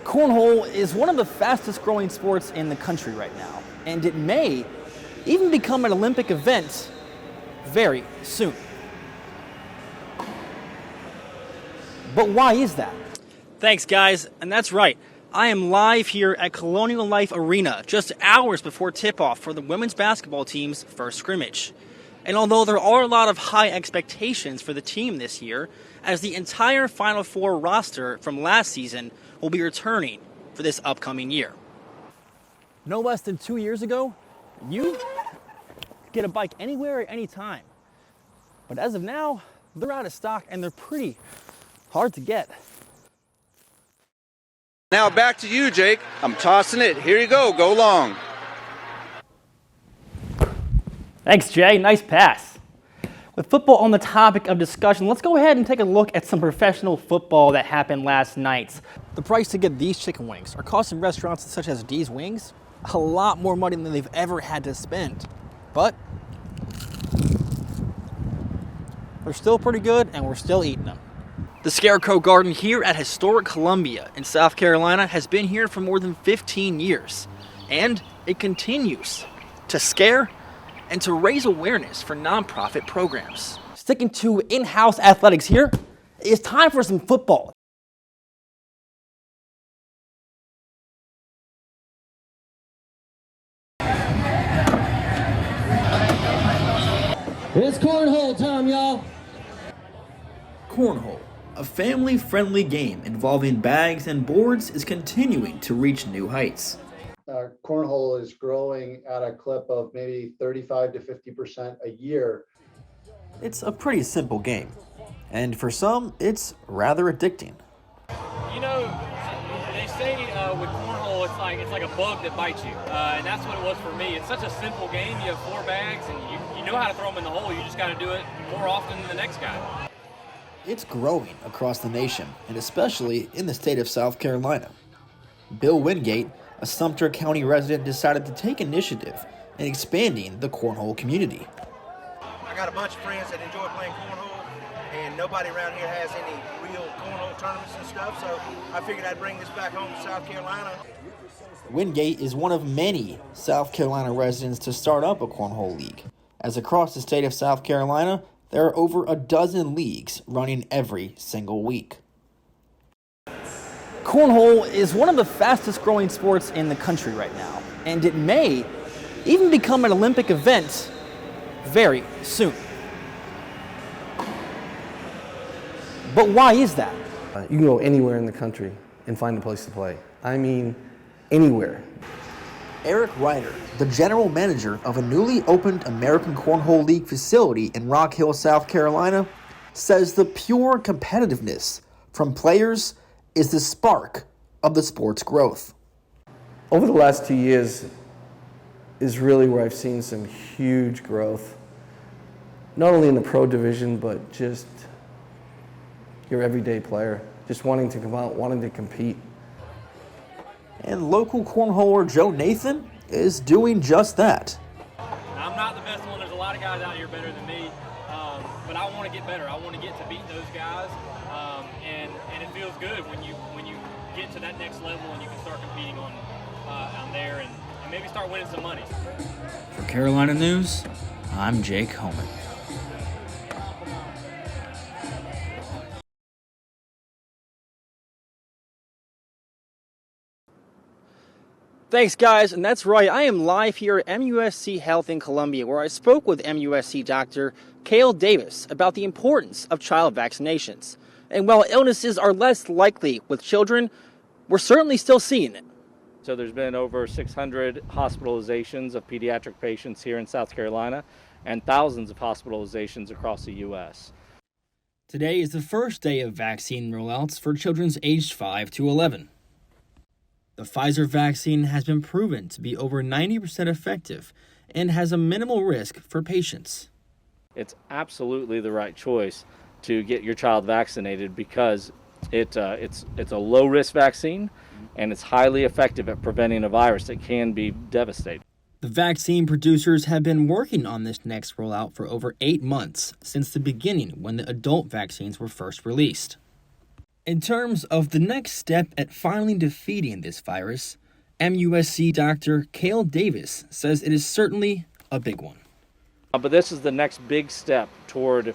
Cornhole is one of the fastest growing sports in the country right now, and it may even become an Olympic event very soon. But why is that? Thanks, guys, and that's right. I am live here at Colonial Life Arena just hours before tip-off for the women's basketball team's first scrimmage. And although there are a lot of high expectations for the team this year, as the entire Final Four roster from last season will be returning for this upcoming year. No less than 2 years ago, you could get a bike anywhere at any time. But as of now, they're out of stock and they're pretty hard to get. Now back to you, Jake. I'm tossing it. Here you go. Go long. Thanks, Jay. Nice pass. With football on the topic of discussion, let's go ahead and take a look at some professional football that happened last night. The price to get these chicken wings are costing restaurants such as D's Wings a lot more money than they've ever had to spend. But they're still pretty good and we're still eating them. The Scarecrow Garden here at historic Columbia in South Carolina has been here for more than 15 years. And it continues to scare and to raise awareness for nonprofit programs. Sticking to in-house athletics here, it's time for some football. It's cornhole time, y'all. Cornhole, a family-friendly game involving bags and boards, is continuing to reach new heights. Cornhole is growing at a clip of maybe 35 to 50% a year. It's a pretty simple game, and for some, it's rather addicting. You know, they say with cornhole, it's like a bug that bites you, and that's what it was for me. It's such a simple game. You have 4 bags, and you know how to throw them in the hole. You just got to do it more often than the next guy. It's growing across the nation, and especially in the state of South Carolina. Bill Wingate, a Sumter County resident, decided to take initiative in expanding the cornhole community. I got a bunch of friends that enjoy playing cornhole, and nobody around here has any real cornhole tournaments and stuff, so I figured I'd bring this back home to South Carolina. Wingate is one of many South Carolina residents to start up a cornhole league, as across the state of South Carolina, there are over a dozen leagues running every single week. Cornhole is one of the fastest growing sports in the country right now, and it may even become an Olympic event very soon. But why is that? You can go anywhere in the country and find a place to play. I mean, anywhere. Eric Ryder, the general manager of a newly opened American Cornhole League facility in Rock Hill, South Carolina, says the pure competitiveness from players is the spark of the sport's growth. Over the last 2 years is really where I've seen some huge growth, not only in the pro division, but just your everyday player, just wanting to come out, wanting to compete. And local cornholer Joe Nathan is doing just that. I'm not the best one. There's a lot of guys out here better than me, but I want to get better. I want to get to beat those guys, and it feels good when you get to that next level and you can start competing on there and maybe start winning some money. For Carolina News, I'm Jake Homan. Thanks, guys, and that's right. I am live here at MUSC Health in Columbia, where I spoke with MUSC Dr. Cale Davis about the importance of child vaccinations. And while illnesses are less likely with children, we're certainly still seeing it. So there's been over 600 hospitalizations of pediatric patients here in South Carolina and thousands of hospitalizations across the U.S. Today is the first day of vaccine rollouts for children aged 5 to 11. The Pfizer vaccine has been proven to be over 90% effective and has a minimal risk for patients. It's absolutely the right choice to get your child vaccinated because it's a low-risk vaccine and it's highly effective at preventing a virus that can be devastating. The vaccine producers have been working on this next rollout for over 8 months since the beginning when the adult vaccines were first released. In terms of the next step at finally defeating this virus, MUSC Dr. Cale Davis says it is certainly a big one. But this is the next big step toward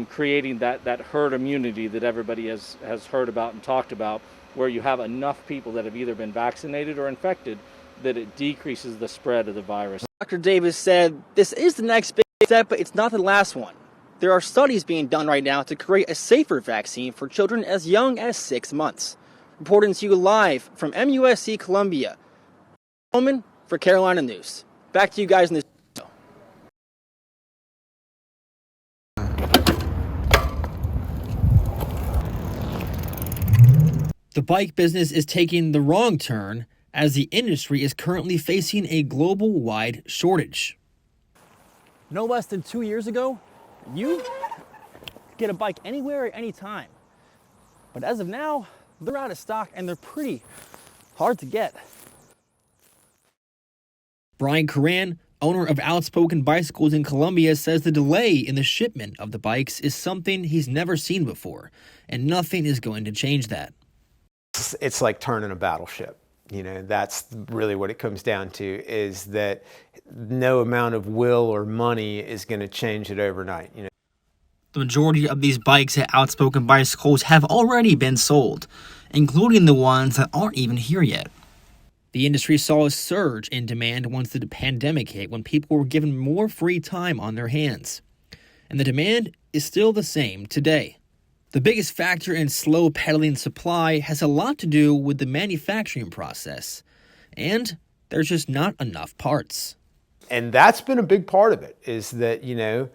creating that herd immunity that everybody has heard about and talked about, where you have enough people that have either been vaccinated or infected that it decreases the spread of the virus. Dr. Davis said this is the next big step, but it's not the last one. There are studies being done right now to create a safer vaccine for children as young as 6 months. Reporting to you live from MUSC Columbia, Coleman for Carolina News. Back to you guys in the studio. The bike business is taking the wrong turn as the industry is currently facing a global-wide shortage. No less than 2 years ago, you could get a bike anywhere at any time. But as of now, they're out of stock and they're pretty hard to get. Brian Curran, owner of Outspoken Bicycles in Columbia, says the delay in the shipment of the bikes is something he's never seen before, and nothing is going to change that. It's like turning a battleship. You know, that's really what it comes down to, is that no amount of will or money is going to change it overnight. You know, the majority of these bikes at Outspoken Bicycles have already been sold, including the ones that aren't even here yet. The industry saw a surge in demand once the pandemic hit, when people were given more free time on their hands. And the demand is still the same today. The biggest factor in slow pedaling supply has a lot to do with the manufacturing process, and there's just not enough parts. And that's been a big part of it, is that, you know,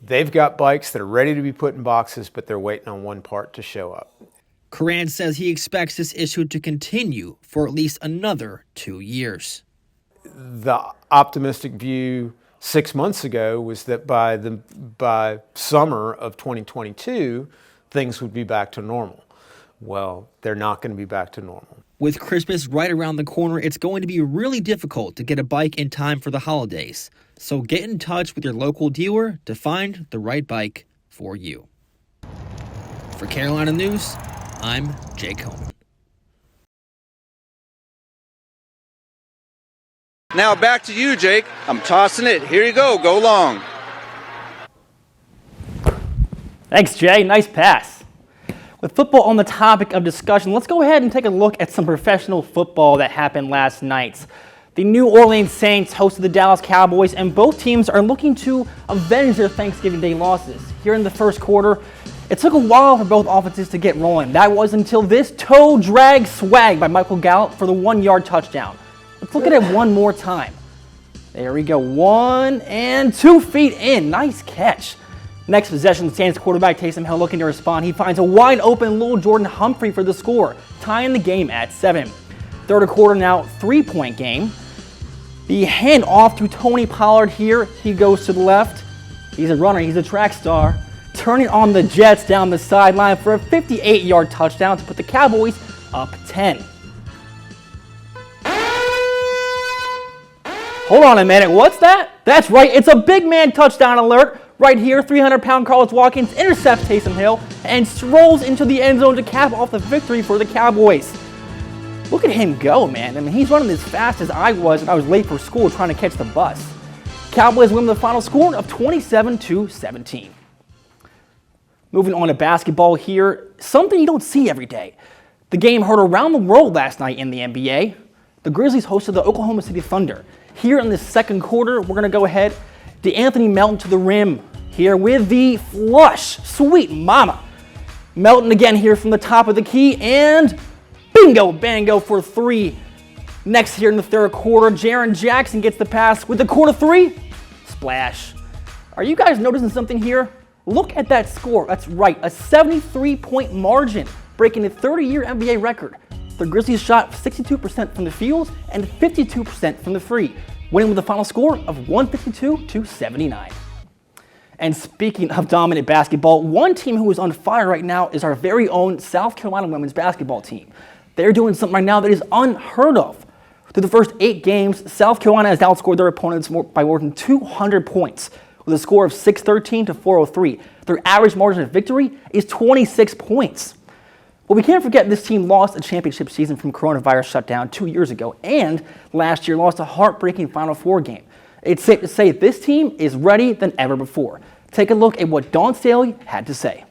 they've got bikes that are ready to be put in boxes, but they're waiting on one part to show up. Curran says he expects this issue to continue for at least another 2 years. The optimistic view 6 months ago was that by summer of 2022, things would be back to normal. Well, they're not going to be back to normal. With Christmas right around the corner, it's going to be really difficult to get a bike in time for the holidays. So get in touch with your local dealer to find the right bike for you. For Carolina News, I'm Jake Coleman. Now back to you, Jake. I'm tossing it. Here you go. Go long. Thanks, Jay. Nice pass. With football on the topic of discussion, let's go ahead and take a look at some professional football that happened last night. The New Orleans Saints hosted the Dallas Cowboys, and both teams are looking to avenge their Thanksgiving Day losses. Here in the first quarter, it took a while for both offenses to get rolling. That was until this toe drag swag by Michael Gallup for the 1-yard touchdown. Let's look at it one more time. There we go. 1 and 2 feet in. Nice catch. Next possession, the Saints quarterback Taysom Hill looking to respond. He finds a wide open Lil Jordan Humphrey for the score, tying the game at 7. Third quarter now, 3-point game. The handoff to Tony Pollard here. He goes to the left. He's a runner. He's a track star. Turning on the Jets down the sideline for a 58-yard touchdown to put the Cowboys up 10. Hold on a minute. What's that? That's right. It's a big man touchdown alert. Right here, 300-pound Carlos Watkins intercepts Taysom Hill and strolls into the end zone to cap off the victory for the Cowboys. Look at him go, man. I mean, he's running as fast as I was when I was late for school trying to catch the bus. Cowboys win the final score of 27-17. Moving on to basketball here, something you don't see every day. The game heard around the world last night in the NBA. The Grizzlies hosted the Oklahoma City Thunder. Here in the second quarter, we're going to go ahead. DeAnthony Melton to the rim here with the flush. Sweet mama. Melton again here from the top of the key, and bingo bango for 3. Next here in the third quarter, Jaren Jackson gets the pass with the corner 3. Splash. Are you guys noticing something here? Look at that score. That's right, a 73-point margin, breaking a 30-year NBA record. The Grizzlies shot 62% from the field and 52% from the free, winning with a final score of 152-79. And speaking of dominant basketball, one team who is on fire right now is our very own South Carolina women's basketball team. They're doing something right now that is unheard of. Through the first 8 games, South Carolina has outscored their opponents by more than 200 points, with a score of 613 to 403. Their average margin of victory is 26 points. Well, we can't forget this team lost a championship season from coronavirus shutdown 2 years ago, and last year lost a heartbreaking Final Four game. It's safe to say this team is ready than ever before. Take a look at what Dawn Staley had to say.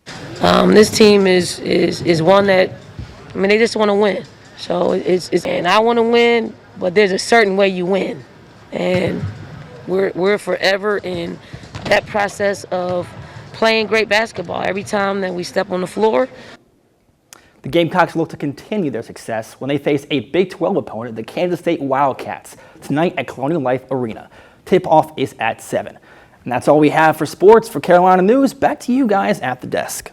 This team is one that, they just want to win. So and I want to win, but there's a certain way you win, and we're forever in that process of playing great basketball every time that we step on the floor. The Gamecocks look to continue their success when they face a Big 12 opponent, the Kansas State Wildcats, tonight at Colonial Life Arena. Tip-off is at 7. And that's all we have for sports. For Carolina News, back to you guys at the desk.